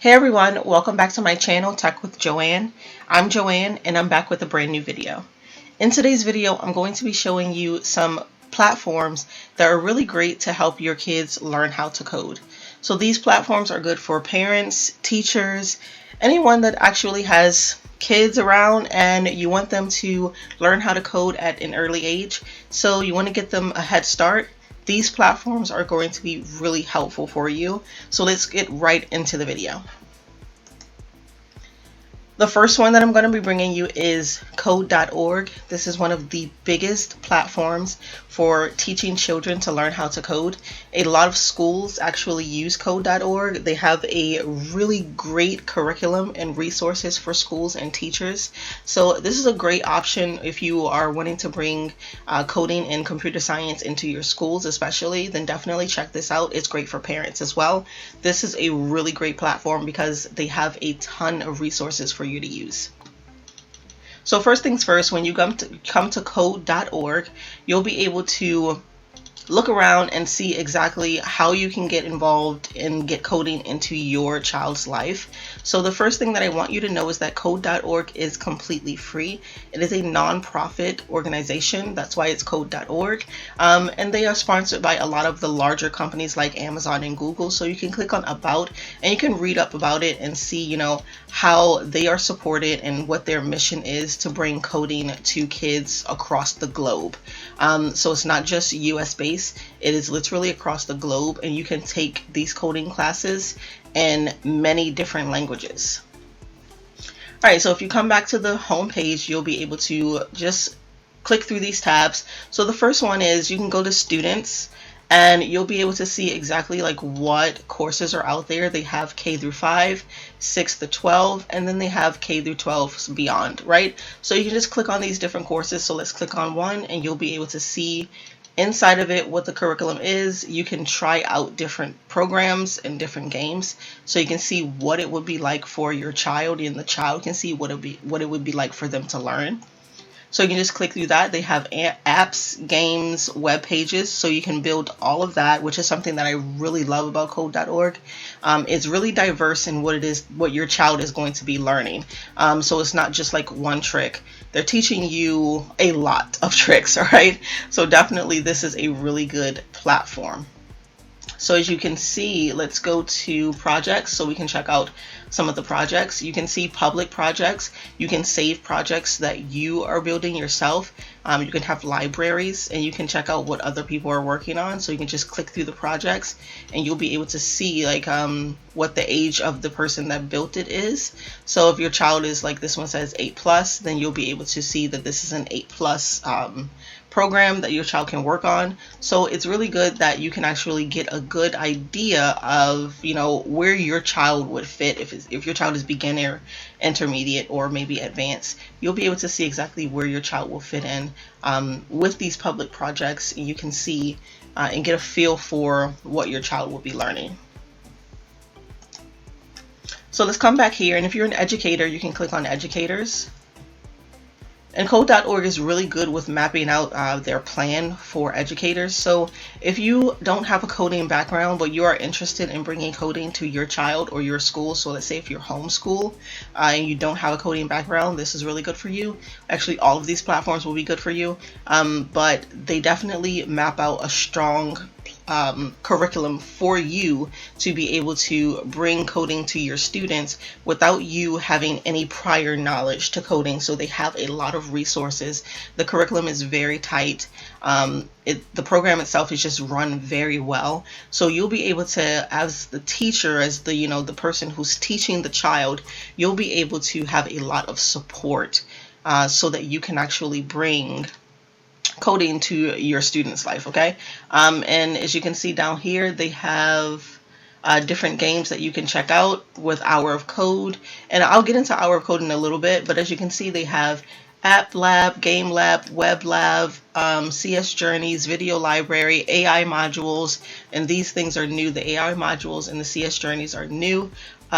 Hey everyone, welcome back to my channel, Tech with Joanne. I'm Joanne and I'm back with a brand new video. In today's video, I'm going to be showing you some platforms that are really great to help your kids learn how to code. So these platforms are good for parents, teachers, anyone that actually has kids around and you want them to learn how to code at an early age. So you want to get them a head start. These platforms are going to be really helpful for you. So let's get right into the video. The first one that I'm going to be bringing you is Code.org. This is one of the biggest platforms for teaching children to learn how to code. A lot of schools actually use Code.org. They have a really great curriculum and resources for schools and teachers. So this is a great option if you are wanting to bring coding and computer science into your schools especially, then definitely check this out. It's great for parents as well. This is a really great platform because they have a ton of resources for you to use. So first things first, when you come to Code.org, you'll be able to look around and see exactly how you can get involved and get coding into your child's life. So the first thing that I want you to know is that Code.org is completely free. It is a non-profit organization. That's why it's Code.org. And they are sponsored by a lot of the larger companies like Amazon and Google. So you can click on About and you can read up about it and see, how they are supported and what their mission is to bring coding to kids across the globe. So it's not just US based. It is literally across the globe, and you can take these coding classes in many different languages. All right, so if you come back to the home page, you'll be able to just click through these tabs. So the first one is you can go to students, and you'll be able to see exactly what courses are out there. They have K through 5, 6 to 12, and then they have K through 12 beyond, right? So you can just click on these different courses. So let's click on one, and you'll be able to see inside of it what the curriculum is. You can try out different programs and different games, so you can see what it would be like for your child, and the child can see what it would be like for them to learn. So you can just click through that. They have apps, games, web pages, so you can build all of that, which is something that I really love about Code.org. It's really diverse in what your child is going to be learning. So it's not just like one trick. They're teaching you a lot of tricks, all right? So definitely this is a really good platform. So as you can see, let's go to projects so we can check out some of the projects. You can see public projects. You can save projects that you are building yourself. You can have libraries, and you can check out what other people are working on. So you can just click through the projects and you'll be able to see what the age of the person that built it is. So if your child is, like this one says 8+, then you'll be able to see that this is an 8+ program that your child can work on. So it's really good that you can actually get a good idea of where your child would fit. If your child is beginner, intermediate, or maybe advanced, you'll be able to see exactly where your child will fit in with these public projects. You can see and get a feel for what your child will be learning. So let's come back here, and if you're an educator, you can click on educators. And Code.org is really good with mapping out their plan for educators. So if you don't have a coding background, but you are interested in bringing coding to your child or your school, so let's say if you're homeschool and you don't have a coding background, this is really good for you. Actually, all of these platforms will be good for you, but they definitely map out a strong curriculum for you to be able to bring coding to your students without you having any prior knowledge to coding. So they have a lot of resources. The curriculum is very tight. The program itself is just run very well. So you'll be able to, as the teacher, as the person who's teaching the child, you'll be able to have a lot of support so that you can actually bring coding to your students' life, okay? And as you can see down here, they have different games that you can check out with Hour of Code. And I'll get into Hour of Code in a little bit, but as you can see, they have App Lab, Game Lab, Web Lab, CS Journeys, Video Library, AI modules, and these things are new. The AI modules and the CS Journeys are new.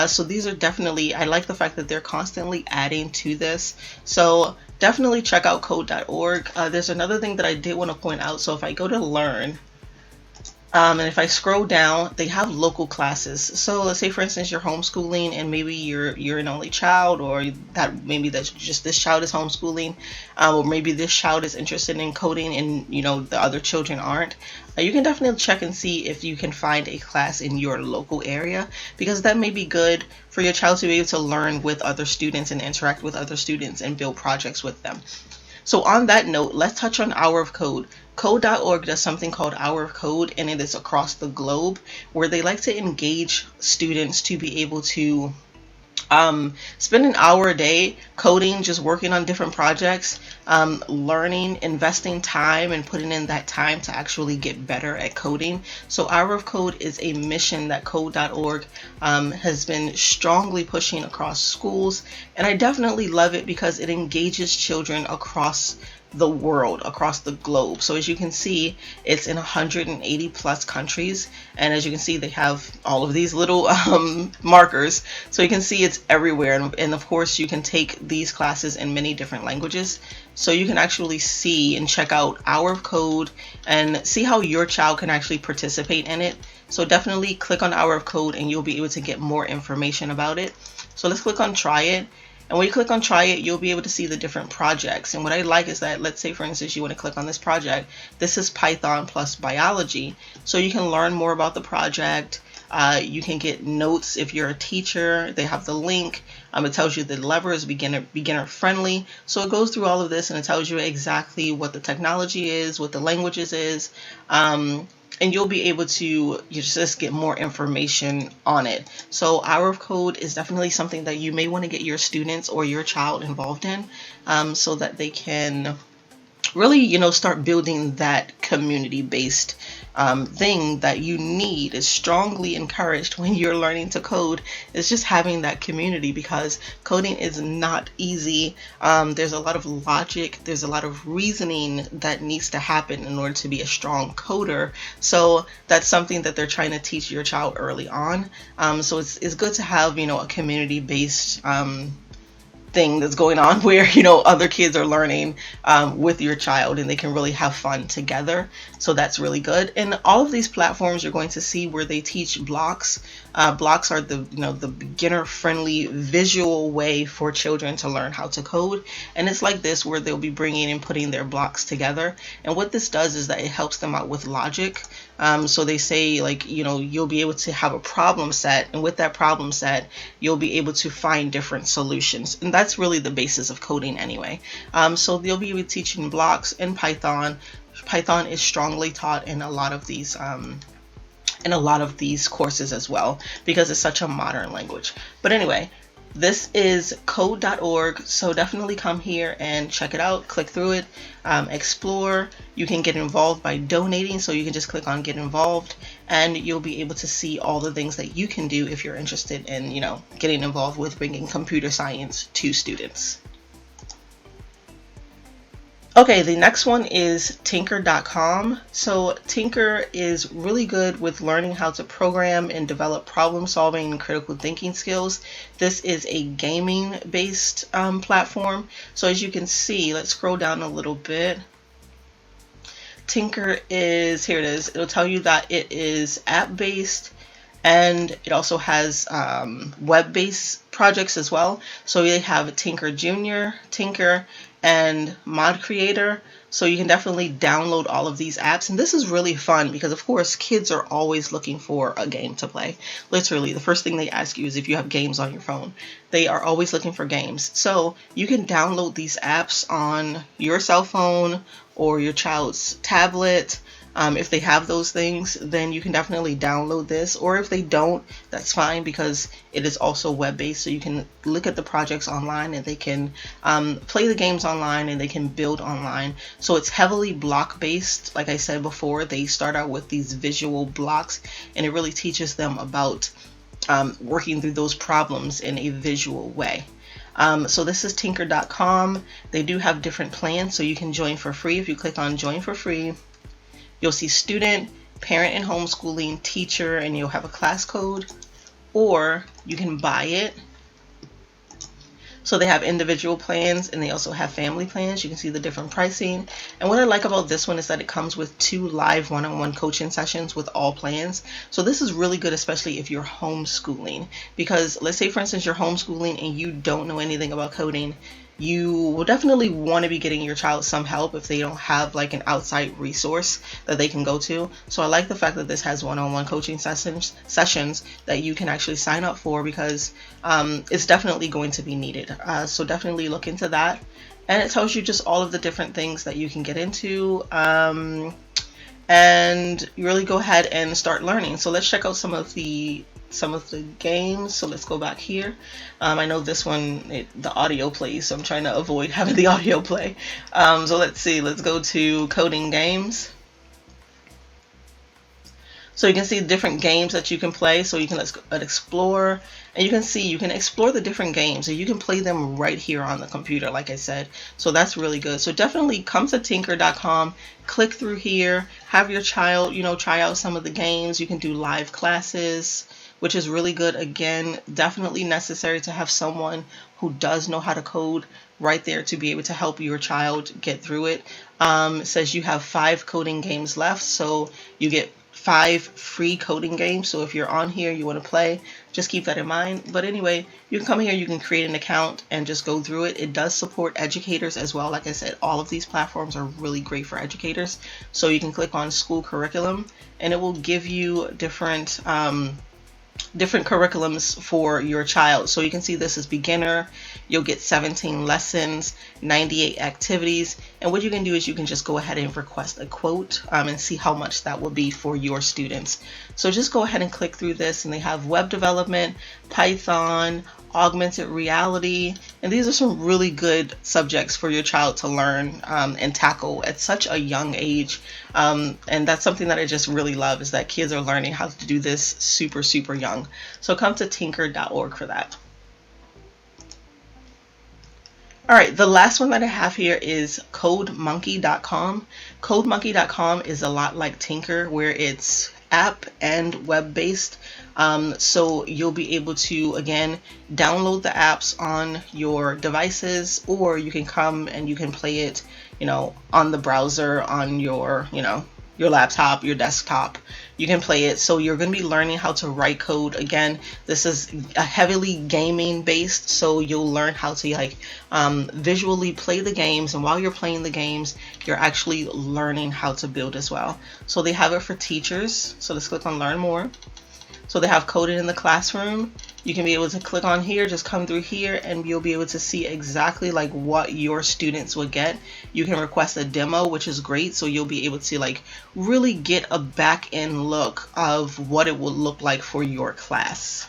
So these are definitely, I like the fact that they're constantly adding to this. So definitely check out Code.org. There's another thing that I did want to point out. So if I go to Learn, And if I scroll down, they have local classes. So let's say, for instance, you're homeschooling, and maybe you're an only child, or that maybe that's just this child is homeschooling, or maybe this child is interested in coding, and the other children aren't. You can definitely check and see if you can find a class in your local area, because that may be good for your child to be able to learn with other students and interact with other students and build projects with them. So on that note, let's touch on Hour of Code. Code.org does something called Hour of Code, and it is across the globe, where they like to engage students to be able to spend an hour a day coding, just working on different projects, learning, investing time, and putting in that time to actually get better at coding. So Hour of Code is a mission that Code.org has been strongly pushing across schools, and I definitely love it because it engages children across the world, across the globe. So as you can see, it's in 180 plus countries, and as you can see, they have all of these little markers, so you can see it's everywhere. And of course, you can take these classes in many different languages, so you can actually see and check out Hour of Code and see how your child can actually participate in it. So definitely click on Hour of Code and you'll be able to get more information about it. So let's click on Try It. And when you click on Try It, you'll be able to see the different projects. And what I like is that, let's say, for instance, you want to click on this project. This is Python plus biology. So you can learn more about the project. You can get notes if you're a teacher. They have the link. It tells you the level is beginner friendly. So it goes through all of this and it tells you exactly what the technology is, what the languages is. And you'll be able to just get more information on it. So Hour of Code is definitely something that you may want to get your students or your child involved in, so that they can really, start building that community-based thing that you need. Is strongly encouraged when you're learning to code, is just having that community, because coding is not easy. There's a lot of logic, there's a lot of reasoning that needs to happen in order to be a strong coder. So that's something that they're trying to teach your child early on. So it's good to have, a community-based thing that's going on where other kids are learning with your child, and they can really have fun together. So that's really good. And all of these platforms, you're going to see where they teach blocks. Blocks are the beginner friendly visual way for children to learn how to code, and it's like this where they'll be bringing and putting their blocks together. And what this does is that it helps them out with logic. So they say, like, you'll be able to have a problem set, and with that problem set, you'll be able to find different solutions. And that's really the basis of coding anyway. So they'll be teaching blocks in Python. Python is strongly taught in a lot of these courses as well, because it's such a modern language. But anyway, this is code.org, so definitely come here and check it out, click through it, explore. You can get involved by donating, so you can just click on get involved, and you'll be able to see all the things that you can do if you're interested in, getting involved with bringing computer science to students. Okay, the next one is Tinker.com. So Tinker is really good with learning how to program and develop problem solving and critical thinking skills. This is a gaming based platform. So as you can see, let's scroll down a little bit. Tinker is, here it is, it'll tell you that it is app based, and it also has web-based projects as well. So they have Tinker Junior, Tinker, and Mod Creator. So you can definitely download all of these apps. And this is really fun because, of course, kids are always looking for a game to play. Literally, the first thing they ask you is if you have games on your phone. They are always looking for games. So you can download these apps on your cell phone or your child's tablet. If they have those things, then you can definitely download this. Or if they don't, that's fine, because it is also web-based. So you can look at the projects online, and they can play the games online, and they can build online. So it's heavily block-based. Like I said before, they start out with these visual blocks, and it really teaches them about working through those problems in a visual way. So this is Tinker.com. They do have different plans, so you can join for free. If you click on join for free, you'll see student, parent and homeschooling, teacher, and you'll have a class code, or you can buy it. So they have individual plans and they also have family plans. You can see the different pricing. And what I like about this one is that it comes with 2 live one-on-one coaching sessions with all plans. So this is really good, especially if you're homeschooling, because let's say for instance you're homeschooling and you don't know anything about coding. You will definitely want to be getting your child some help if they don't have like an outside resource that they can go to. So I like the fact that this has one-on-one coaching sessions that you can actually sign up for, because it's definitely going to be needed. So definitely look into that. And it tells you just all of the different things that you can get into. And you really go ahead and start learning. So let's check out some of the games. So let's go back here. I know this one, the audio plays, so I'm trying to avoid having the audio play. So let's see, let's go to coding games. So you can see different games that you can play. So you can let's explore, and you can see you can explore the different games and you can play them right here on the computer, like I said. So that's really good. So definitely come to tinker.com, click through here, have your child, try out some of the games. You can do live classes, which is really good. Again, definitely necessary to have someone who does know how to code right there to be able to help your child get through it. It says you have 5 coding games left, so you get 5 free coding games. So if you're on here, you want to play, just keep that in mind. But anyway, you can come here, you can create an account and just go through it. It does support educators as well. Like I said, all of these platforms are really great for educators. So you can click on school curriculum and it will give you different curriculums for your child. So you can see this is beginner. You'll get 17 lessons, 98 activities, and what you can do is you can just go ahead and request a quote and see how much that will be for your students. So just go ahead and click through this, and they have web development, Python, augmented reality, and these are some really good subjects for your child to learn and tackle at such a young age. And that's something that I just really love, is that kids are learning how to do this super young. So come to tinker.org for that. All right, the last one that I have here is codemonkey.com. Codemonkey.com is a lot like Tinker, where it's app and web-based. So you'll be able to, again, download the apps on your devices, or you can come and you can play it, on the browser, on your, your laptop, your desktop. You can play it. So you're going to be learning how to write code. Again, this is a heavily gaming based, so you'll learn how to visually play the games, and while you're playing the games, you're actually learning how to build as well. So they have it for teachers. So let's click on learn more. So they have coding in the classroom. You can be able to click on here, just come through here, and you'll be able to see exactly like what your students will get. You can request a demo, which is great. So you'll be able to really get a back end look of what it will look like for your class.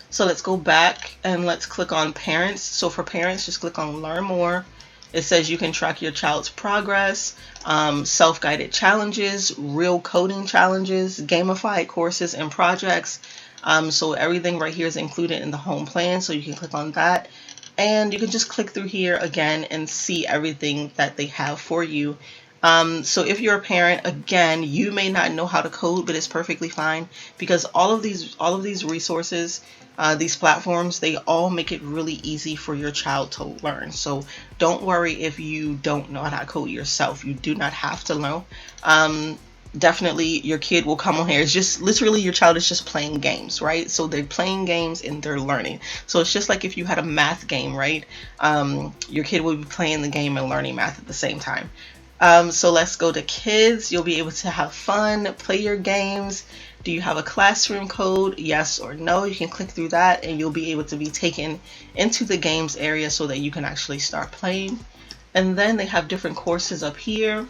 So let's go back and let's click on parents. So for parents, just click on learn more. It says you can track your child's progress, self-guided challenges, real coding challenges, gamified courses and projects. So everything right here is included in the home plan, so you can click on that. And you can just click through here again and see everything that they have for you. So if you're a parent, again, you may not know how to code, but it's perfectly fine, because all of these resources, these platforms, they all make it really easy for your child to learn. So don't worry if you don't know how to code yourself. You do not have to know. Definitely your kid will come on here. It's just literally your child is just playing games, right? So they're playing games and they're learning. So it's just like if you had a math game, right? Your kid will be playing the game and learning math at the same time. So let's go to kids. You'll be able to have fun, play your games. Do you have a classroom code? Yes or no. You can click through that and you'll be able to be taken into the games area so that you can actually start playing. And then they have different courses up here.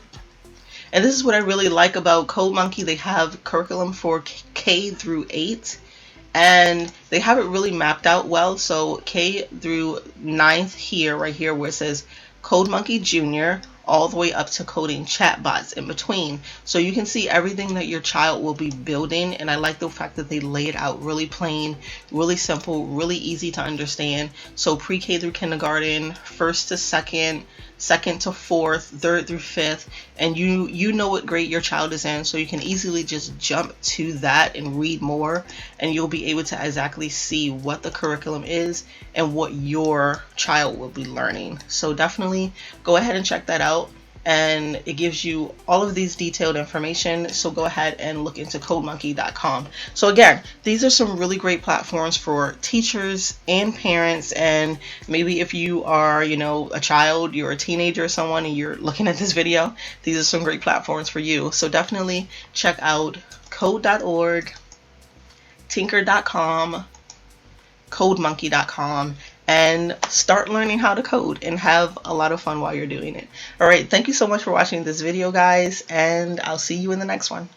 And this is what I really like about CodeMonkey. They have curriculum for K through 8. And they have it really mapped out well. So K through 9th here, right here, where it says CodeMonkey Junior, all the way up to coding chatbots in between. So you can see everything that your child will be building. And I like the fact that they lay it out really plain, really simple, really easy to understand. So pre-K through kindergarten, 1st to 2nd, second to fourth, third through fifth, and you know what grade your child is in, so you can easily just jump to that and read more, and you'll be able to exactly see what the curriculum is and what your child will be learning. So definitely go ahead and check that out, and it gives you all of these detailed information. So go ahead and look into codemonkey.com. So again, these are some really great platforms for teachers and parents, and maybe if you are, a child, you're a teenager or someone, and you're looking at this video, these are some great platforms for you. So definitely check out code.org, tinker.com, codemonkey.com, and start learning how to code and have a lot of fun while you're doing it. All right, thank you so much for watching this video, guys, and I'll see you in the next one.